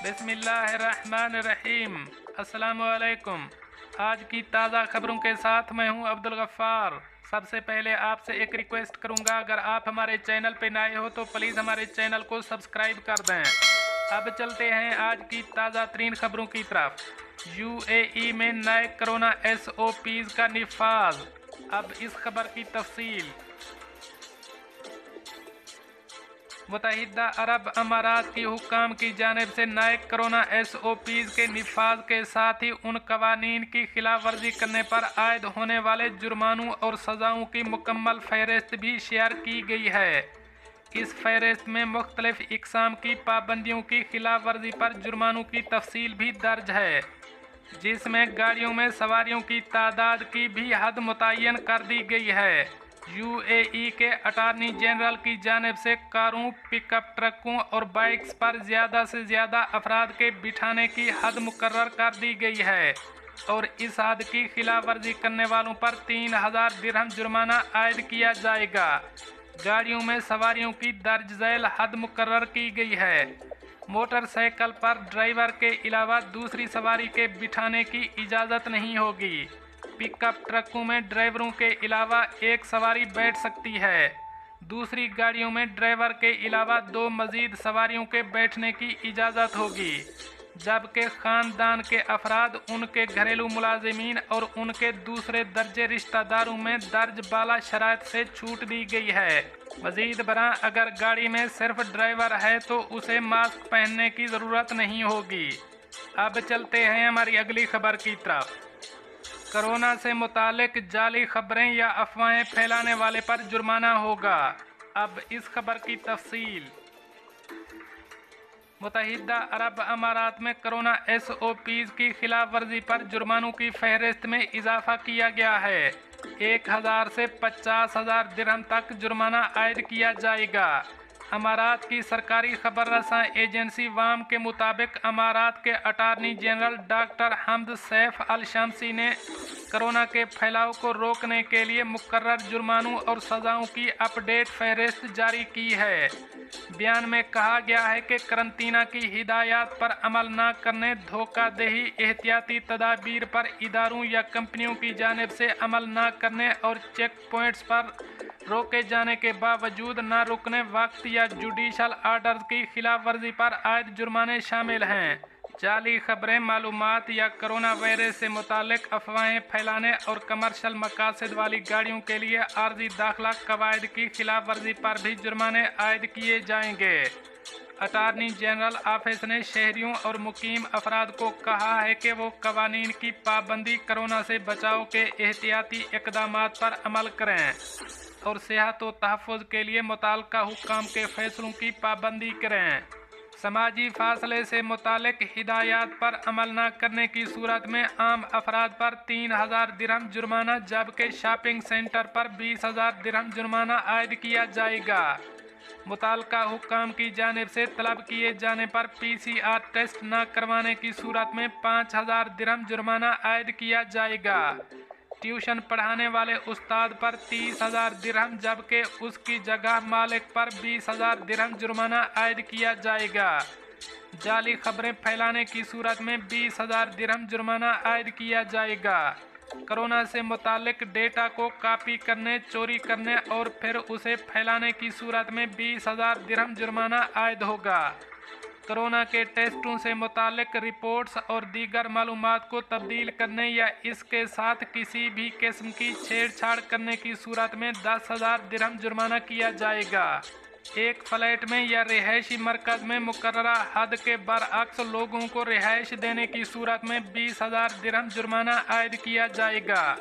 बिस्मिल्लाहिर्रहमानिर्रहीम। अस्सलामुअलैकुम। आज की ताज़ा खबरों के साथ मैं हूं अब्दुल गफ्फार। सबसे पहले आपसे एक रिक्वेस्ट करूंगा, अगर आप हमारे चैनल पर नए हो तो प्लीज़ हमारे चैनल को सब्सक्राइब कर दें। अब चलते हैं आज की ताज़ा तरीन खबरों की तरफ। यूएई में नए कोरोना SOPs का निफाज। अब इस खबर की तफसील। मुत्तहिदा अरब अमारात की हुक्काम की जानिब से नए कोरोना SOPs के निफाज के साथ ही उन कवानीन की खिलाफ वर्जी करने पर आयद होने वाले जुर्मानों और सज़ाओं की मुकम्मल फहरिस्त भी शेयर की गई है। इस फहरिस्त में मुख्तलिफ इक़साम की पाबंदियों की खिलाफ वर्जी पर जुर्मानों की तफसील भी दर्ज है, जिसमें गाड़ियों में सवारियों की तादाद की भी हद मुतय्यन कर दी गई है। यूएई के अटॉर्नी जनरल की जानिब से कारों, पिकअप ट्रकों और बाइक्स पर ज़्यादा से ज़्यादा अफराद के बिठाने की हद मुकर्रर कर दी गई है और इस हद की खिलाफ वर्जी करने वालों पर 3000 दिरहम जुर्माना आयद किया जाएगा। गाड़ियों में सवारियों की दर्ज झैल हद मुकर्रर की गई है। मोटरसाइकिल पर ड्राइवर के अलावा दूसरी सवारी के बिठाने की इजाज़त नहीं होगी। पिकअप ट्रकों में ड्राइवरों के अलावा एक सवारी बैठ सकती है। दूसरी गाड़ियों में ड्राइवर के अलावा 2 मज़ीद सवारियों के बैठने की इजाज़त होगी, जबकि ख़ानदान के अफराद, उनके घरेलू मुलाजिमीन और उनके दूसरे दर्जे रिश्तेदारों में दर्ज बाला शराइत से छूट दी गई है। मज़ीद बरां अगर गाड़ी में सिर्फ ड्राइवर है तो उसे मास्क पहनने की ज़रूरत नहीं होगी। अब चलते हैं हमारी अगली खबर की तरफ। कोरोना से मुतालिक जाली खबरें या अफवाहें फैलाने वाले पर जुर्माना होगा। अब इस खबर की तफसील। मुत्तहिदा अरब अमारात में कोरोना SOPs की खिलाफ वर्जी पर जुर्मानों की फहरिस्त में इजाफा किया गया है। 1000 से 50,000 दिरहम तक जुर्माना आयद किया जाएगा। अमारात की सरकारी खबर रसां एजेंसी वाम के मुताबिक अमारात के अटॉर्नी जनरल डॉक्टर हमद सैफ अल शम्सी ने कोरोना के फैलाव को रोकने के लिए मुकर्रर जुर्मानों और सज़ाओं की अपडेट फहरिस्त जारी की है। बयान में कहा गया है कि करंतना की हिदायत पर अमल न करने, धोखाधही, एहतियाती तदाबीर पर इदारों या कंपनियों की जानिब से अमल न करने और चेक पॉइंट्स पर रोके जाने के बावजूद न रुकने वक्त या जुडिशल आर्डर्स की खिलाफ वर्जी पर आयद जुर्माने शामिल हैं। जाली खबरें, मालूमात या कोरोना वायरस से मुतालिक अफवाहें फैलाने और कमर्शल मकासद वाली गाड़ियों के लिए आर्जी दाखिला कवायद की खिलाफ वर्जी पर भी जुर्माने आयद किए जाएंगे। अटॉर्नी जनरल ऑफिस ने शहरियों और मुकीम अफराद को कहा है कि वो कवानीन की पाबंदी, कोरोना से बचाव के एहतियाती इक़दामात पर अमल करें और सेहत व तहफ़्फ़ुज़ के लिए मुताल्लिका हुक्काम के फ़ैसलों की पाबंदी करें। समाजी फासले से मुतालिक हिदायत पर अमल न करने की सूरत में आम अफराद पर 3000 दिरहम जुर्माना, जबकि शॉपिंग सेंटर पर 20,000 दिरहम जुर्माना आयद किया जाएगा। मुताल्लिका हुक्काम की जानिब से तलब किए जाने पर PCR टेस्ट न करवाने की सूरत में 5000 दिरहम जुर्माना आयद किया जाएगा। ट्यूशन पढ़ाने वाले उस्ताद पर 30,000 दिरहम, जबकि उसकी जगह मालिक पर 20,000 दिरहम जुर्माना आयद किया जाएगा। जाली खबरें फैलाने की सूरत में 20,000 दिरहम जुर्माना आयद किया जाएगा। कोरोना से मुतालिक डेटा को कॉपी करने, चोरी करने और फिर उसे फैलाने की सूरत में 20,000 दिरहम जुर्माना आयद होगा। कोरोना के टेस्टों से मुतालिक रिपोर्ट्स और दीगर मालूमात को तब्दील करने या इसके साथ किसी भी किस्म की छेड़छाड़ करने की सूरत में 10,000 दिरहम जुर्माना किया जाएगा। एक फ्लैट में या रिहायशी मरकज़ में मुकर्ररा हद के बरअक्स लोगों को रिहाइश देने की सूरत में 20,000 दिरहम जुर्माना आयद किया जाएगा।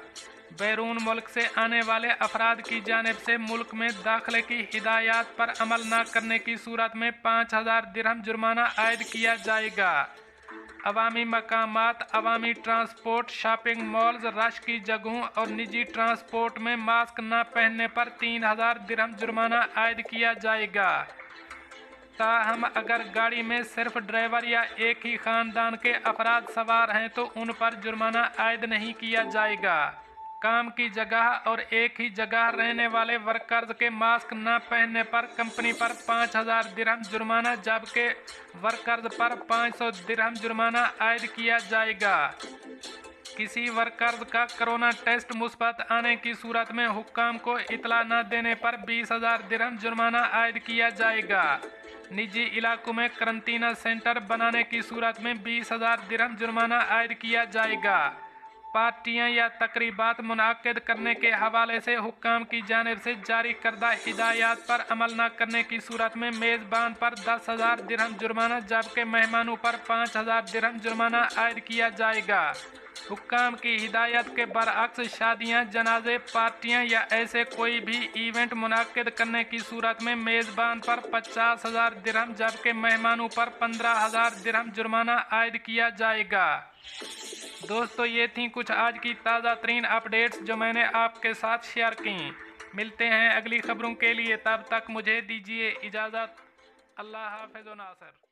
बैरून मुल्क से आने वाले अफराद की जानिब से मुल्क में दाखिले की हिदायत पर अमल न करने की सूरत में 5,000 दिरहम जुर्माना आयद किया जाएगा। अवामी मकामात, अवामी ट्रांसपोर्ट, शॉपिंग मॉल्स, रश की जगहों और निजी ट्रांसपोर्ट में मास्क न पहनने पर 3000 दिरहम जुर्माना आयद किया जाएगा। ताहम अगर गाड़ी में सिर्फ ड्राइवर या एक ही ख़ानदान के अफराद सवार हैं तो उन पर जुर्माना आयद नहीं किया जाएगा। काम की जगह और एक ही जगह रहने वाले वर्कर्स के मास्क न पहनने पर कंपनी पर 5,000 दिरहम जुर्माना, जबकि वर्कर्स पर 500 दिरहम जुर्माना आयद किया जाएगा। किसी वर्कर्स का कोरोना टेस्ट मुस्बत आने की सूरत में हुक्काम को इतला न देने पर 20,000 दिरहम जुर्माना आयद किया जाएगा। निजी इलाकों में करंटीना सेंटर बनाने की सूरत में 20,000 दिरहम जुर्माना आयद किया जाएगा। पार्टियां या तकरीबात मुनाकिद करने के हवाले से हुक्काम की जानिब से जारी करदा हिदायत पर अमल न करने की सूरत में मेज़बान पर 10,000 दिरहम जुर्माना, जबकि मेहमानों पर 5,000 दिरहम जुर्माना आयद किया जाएगा। हुक्काम की हिदायत के बरअक्स शादियां, जनाजे, पार्टियां या ऐसे कोई भी इवेंट मुनाकिद करने की सूरत में मेज़बान पर 50,000 दिरहम, जबकि मेहमानों पर 15,000 दिरहम जुर्माना आयद किया जाएगा। दोस्तों, ये थी कुछ आज की ताज़ा तरीन अपडेट्स जो मैंने आपके साथ शेयर की। मिलते हैं अगली खबरों के लिए, तब तक मुझे दीजिए इजाज़त। अल्लाह हाफ़िज़ व नासिर।